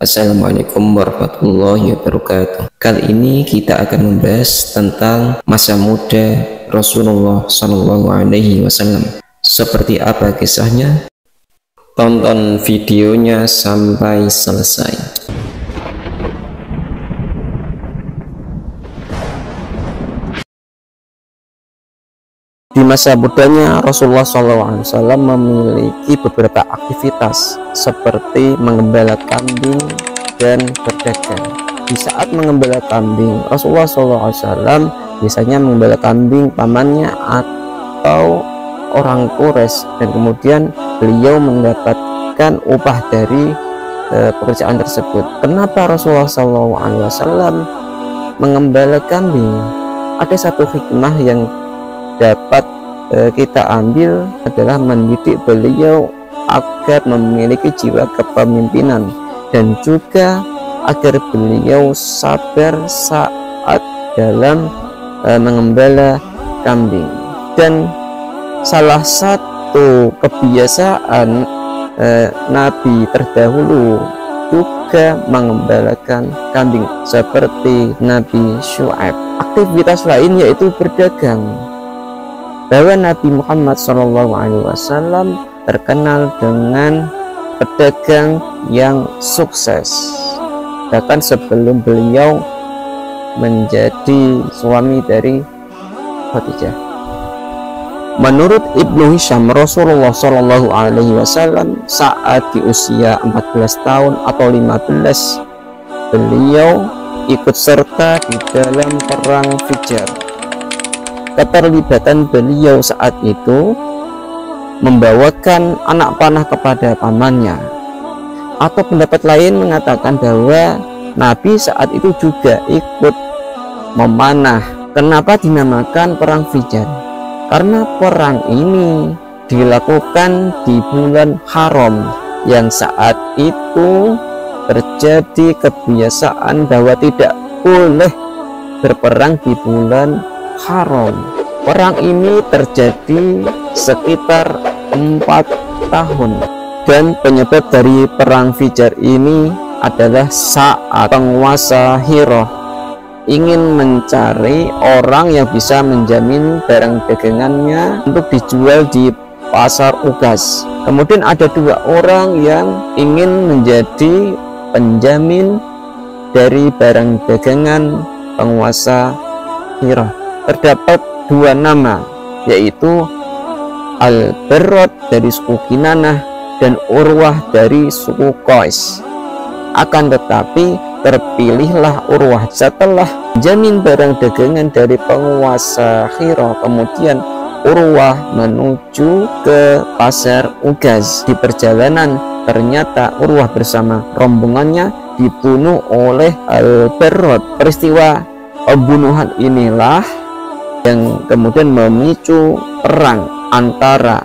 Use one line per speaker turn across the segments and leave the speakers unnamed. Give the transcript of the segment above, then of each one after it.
Assalamualaikum warahmatullahi wabarakatuh. Kali ini kita akan membahas tentang masa muda Rasulullah Shallallahu Alaihi Wasallam. Seperti apa kisahnya? Tonton videonya sampai selesai. Di masa mudanya Rasulullah SAW memiliki beberapa aktivitas seperti mengembala kambing dan berdagang. Di saat mengembala kambing, Rasulullah SAW biasanya mengembala kambing pamannya atau orang Quraisy, dan kemudian beliau mendapatkan upah dari pekerjaan tersebut. Kenapa Rasulullah SAW mengembala kambing? Ada satu hikmah yang dapat kita ambil adalah mendidik beliau agar memiliki jiwa kepemimpinan dan juga agar beliau sabar saat dalam mengembala kambing. Dan salah satu kebiasaan Nabi terdahulu juga mengembalakan kambing seperti Nabi Syu'aib. Aktivitas lain yaitu berdagang, bahwa Nabi Muhammad SAW terkenal dengan pedagang yang sukses bahkan sebelum beliau menjadi suami dari Khadijah. Menurut Ibnu Hisham, Rasulullah SAW saat di usia 14 tahun atau 15, beliau ikut serta di dalam perang Fijar. Keterlibatan beliau saat itu membawakan anak panah kepada pamannya, atau pendapat lain mengatakan bahwa Nabi saat itu juga ikut memanah. Kenapa dinamakan perang Fijar? Karena perang ini dilakukan di bulan haram, yang saat itu terjadi kebiasaan bahwa tidak boleh berperang di bulan haram. Perang ini terjadi sekitar 4 tahun, dan penyebab dari perang Fijar ini adalah saat penguasa Hira ingin mencari orang yang bisa menjamin barang dagangannya untuk dijual di pasar Ugas. Kemudian ada 2 orang yang ingin menjadi penjamin dari barang dagangan penguasa Hira. Terdapat 2 nama, yaitu Al-Barrod dari suku Kinanah dan Urwah dari suku Qais. Akan tetapi terpilihlah Urwah setelah jamin barang dagangan dari penguasa Hira. Kemudian Urwah menuju ke pasar Ugaz. Di perjalanan ternyata Urwah bersama rombongannya dibunuh oleh Al-Barrod. Peristiwa pembunuhan inilah yang kemudian memicu perang antara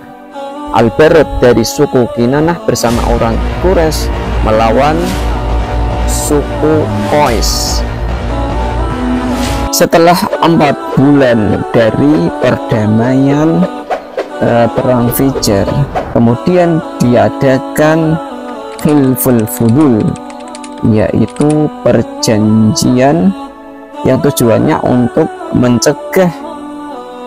Al-Barrod dari suku Kinanah bersama orang Quraisy melawan suku Qais. Setelah 4 bulan dari perdamaian perang Fijar, kemudian diadakan Hilful Fudul, yaitu perjanjian yang tujuannya untuk mencegah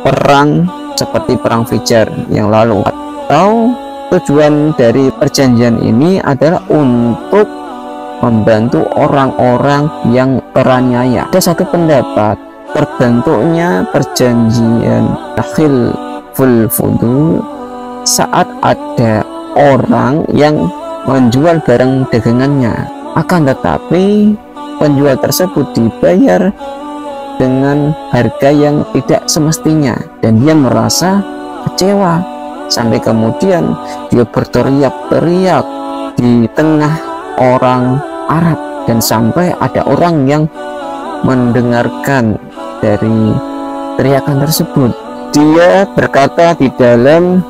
perang seperti perang Fijar yang lalu. Atau tujuan dari perjanjian ini adalah untuk membantu orang-orang yang teraniaya. Ada satu pendapat terbentuknya perjanjian Hilful Fudul saat ada orang yang menjual barang dagangannya, akan tetapi penjual tersebut dibayar dengan harga yang tidak semestinya, dan dia merasa kecewa sampai kemudian dia berteriak-teriak di tengah orang Arab, dan sampai ada orang yang mendengarkan dari teriakan tersebut. Dia berkata di dalam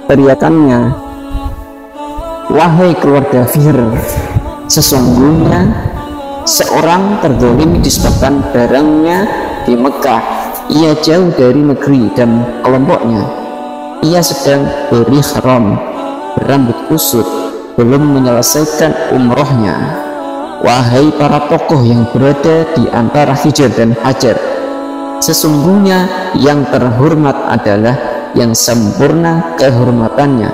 teriakannya, "Wahai keluarga Fihr, sesungguhnya seorang terzalimi disebabkan barangnya di Mekah. Ia jauh dari negeri dan kelompoknya. Ia sedang berihram, berambut kusut, belum menyelesaikan umrohnya. wahai para tokoh yang berada di antara Hijr dan Hajar, sesungguhnya yang terhormat adalah yang sempurna kehormatannya.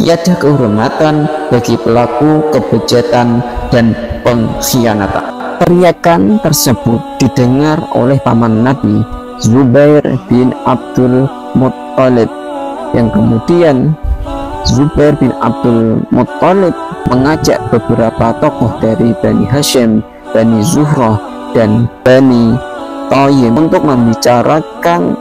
Tiada kehormatan bagi pelaku kebejatan dan pengkhianatan. Teriakan tersebut didengar oleh paman Nabi, Zubair bin Abdul Muttalib, yang kemudian Zubair bin Abdul Muttalib mengajak beberapa tokoh dari Bani Hashim, Bani Zuhrah, dan Bani Tayyib untuk membicarakan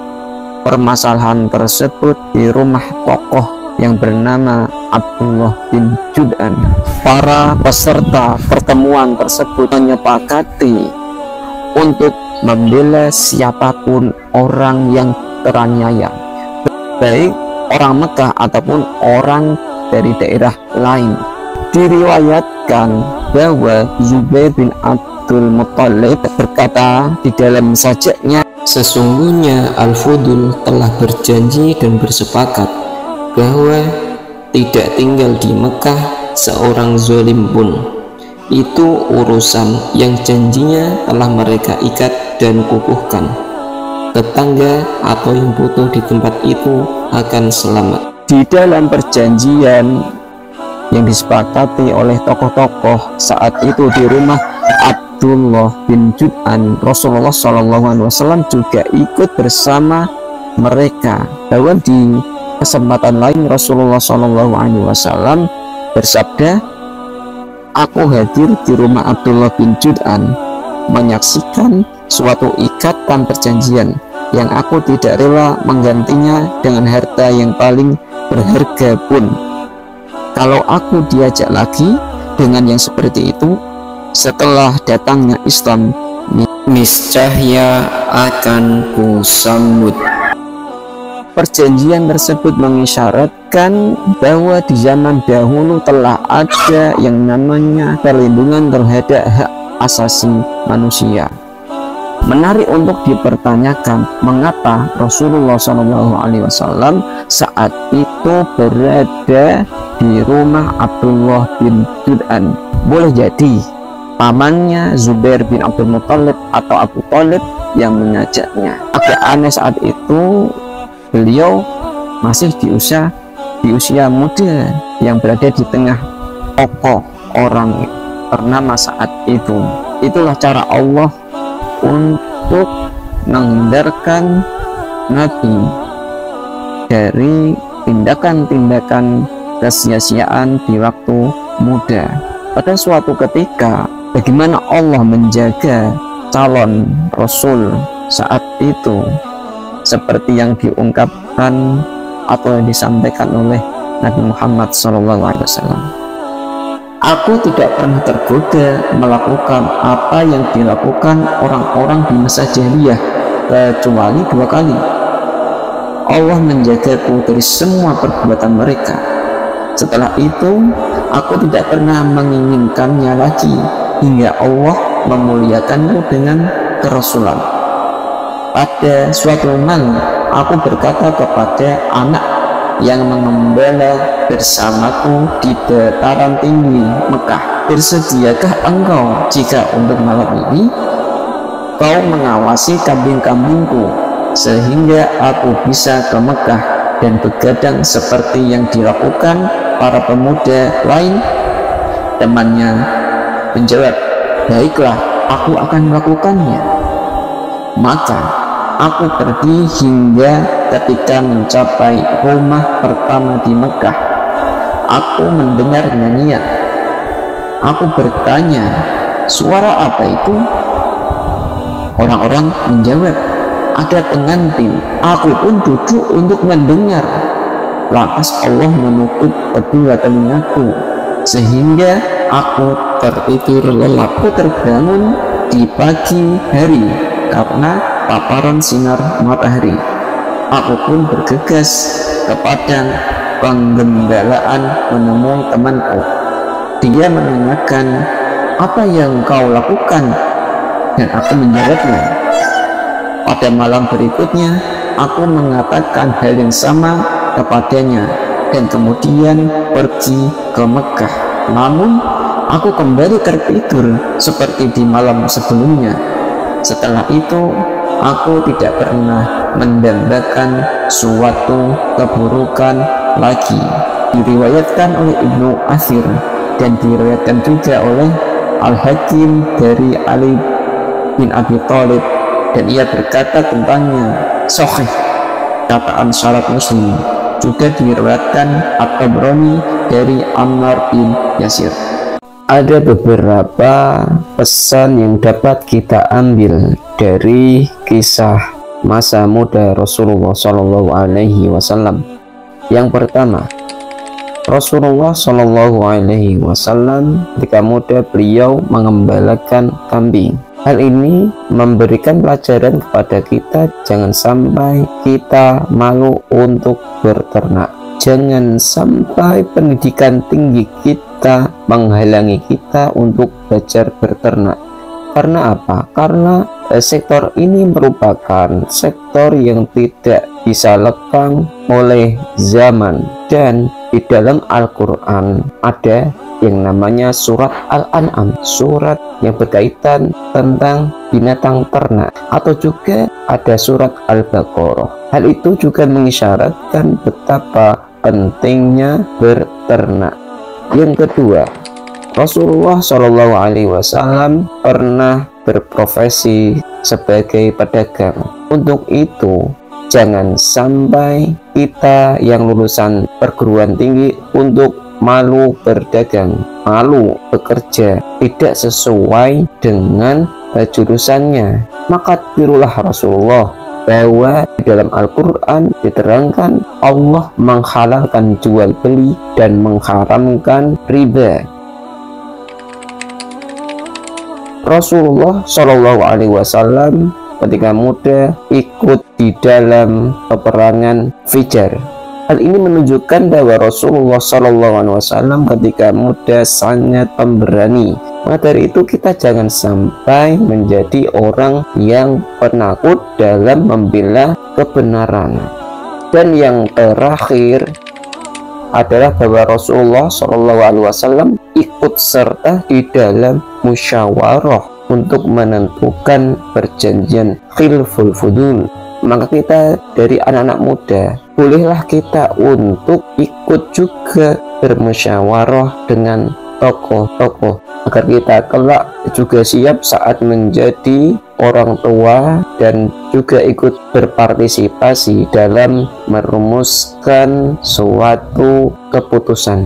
permasalahan tersebut di rumah tokoh yang bernama Abdullah bin Jud'an. Para peserta pertemuan tersebut menyepakati untuk membela siapapun orang yang teraniaya, baik orang Mekah ataupun orang dari daerah lain. Diriwayatkan bahwa Zubair bin Abdul Muttalib berkata di dalam sajaknya, sesungguhnya Al-Fudul telah berjanji dan bersepakat bahwa tidak tinggal di Mekah seorang zalim pun. Itu urusan yang janjinya telah mereka ikat dan kukuhkan. Tetangga atau yang butuh di tempat itu akan selamat. Di dalam perjanjian yang disepakati oleh tokoh-tokoh saat itu di rumah Abdullah bin Jud'an, Rasulullah SAW juga ikut bersama mereka. Bahwa di kesempatan lain Rasulullah SAW bersabda, aku hadir di rumah Abdullah bin Jud'an menyaksikan suatu ikatan perjanjian yang aku tidak rela menggantinya dengan harta yang paling berharga pun. Kalau aku diajak lagi dengan yang seperti itu setelah datangnya Islam, niscaya akan kusambut. Perjanjian tersebut mengisyaratkan bahwa di zaman dahulu telah ada yang namanya perlindungan terhadap hak asasi manusia. Menarik untuk dipertanyakan mengapa Rasulullah SAW saat itu berada di rumah Abdullah bin Jud'an. Boleh jadi pamannya Zubair bin Abdul Muttalib atau Abu Talib yang mengajaknya. Agak aneh saat itu beliau masih di usia muda yang berada di tengah tokoh orang ternama saat itu. Itulah cara Allah untuk menghindarkan Nabi dari tindakan-tindakan kesia-siaan di waktu muda. Pada suatu ketika, bagaimana Allah menjaga calon Rasul saat itu, seperti yang diungkapkan atau yang disampaikan oleh Nabi Muhammad SAW. Aku tidak pernah tergoda melakukan apa yang dilakukan orang-orang di masa jahiliyah kecuali 2 kali. Allah menjagaku dari semua perbuatan mereka. Setelah itu, aku tidak pernah menginginkannya lagi hingga Allah memuliakanku dengan kerasulan. Pada suatu malam, aku berkata kepada anak yang mengembala bersamaku di dataran tinggi Mekah, bersediakah engkau jika untuk malam ini kau mengawasi kambing-kambingku sehingga aku bisa ke Mekah dan begadang seperti yang dilakukan para pemuda lain? Temannya menjawab, baiklah, aku akan melakukannya. Maka aku pergi hingga ketika mencapai rumah pertama di Mekah, aku mendengar nyanyian. Aku bertanya, suara apa itu? Orang-orang menjawab, ada pengantin. Aku pun duduk untuk mendengar. Lantas Allah menutup kedua telingaku sehingga aku tertidur lelap. Aku terbangun di pagi hari karena paparan sinar matahari. Aku pun bergegas ke padang penggembalaan menemui temanku. Dia menanyakan, apa yang kau lakukan? Dan aku menjawabnya. Pada malam berikutnya, aku mengatakan hal yang sama kepadanya dan kemudian pergi ke Mekah. Namun aku kembali tertidur seperti di malam sebelumnya. Setelah itu, aku tidak pernah mendambakan suatu keburukan lagi. Diriwayatkan oleh Ibnu Athir dan diriwayatkan juga oleh Al-Hakim dari Ali bin Abi Thalib, dan ia berkata tentangnya sahih, kataan syarat Muslim. Juga diriwayatkan At-Tabrani dari Ammar bin Yasir. Ada beberapa pesan yang dapat kita ambil dari kisah masa muda Rasulullah Shallallahu Alaihi Wasallam. Yang pertama, Rasulullah Shallallahu Alaihi Wasallam ketika muda beliau mengembalakan kambing. Hal ini memberikan pelajaran kepada kita, jangan sampai kita malu untuk berternak. Jangan sampai pendidikan tinggi kita menghalangi kita untuk belajar berternak. Karena apa? Karena sektor ini merupakan sektor yang tidak bisa lekang oleh zaman, dan di dalam Al-Quran ada yang namanya surat Al-An'am, surat yang berkaitan tentang binatang ternak, atau juga ada surat Al-Baqarah. Hal itu juga mengisyaratkan betapa pentingnya berternak. Yang kedua, Rasulullah Shallallahu Alaihi Wasallam pernah berprofesi sebagai pedagang. Untuk itu, jangan sampai kita yang lulusan perguruan tinggi untuk malu berdagang, malu bekerja, tidak sesuai dengan jurusannya. Maka tirulah Rasulullah, bahwa di dalam Al-Quran diterangkan Allah menghalalkan jual beli dan mengharamkan riba. Rasulullah Shallallahu Alaihi Wasallam ketika muda ikut di dalam peperangan Fijar. Hal ini menunjukkan bahwa Rasulullah Shallallahu Alaihi Wasallam ketika muda sangat pemberani. Maka dari itu kita jangan sampai menjadi orang yang penakut dalam membela kebenaran. Dan yang terakhir adalah bahwa Rasulullah Shallallahu Alaihi Wasallam ikut serta di dalam musyawarah untuk menentukan perjanjian khilful fudul. Maka kita dari anak-anak muda, bolehlah kita untuk ikut juga bermusyawarah dengan tokoh-tokoh, agar kita kelak juga siap saat menjadi orang tua dan juga ikut berpartisipasi dalam merumuskan suatu keputusan.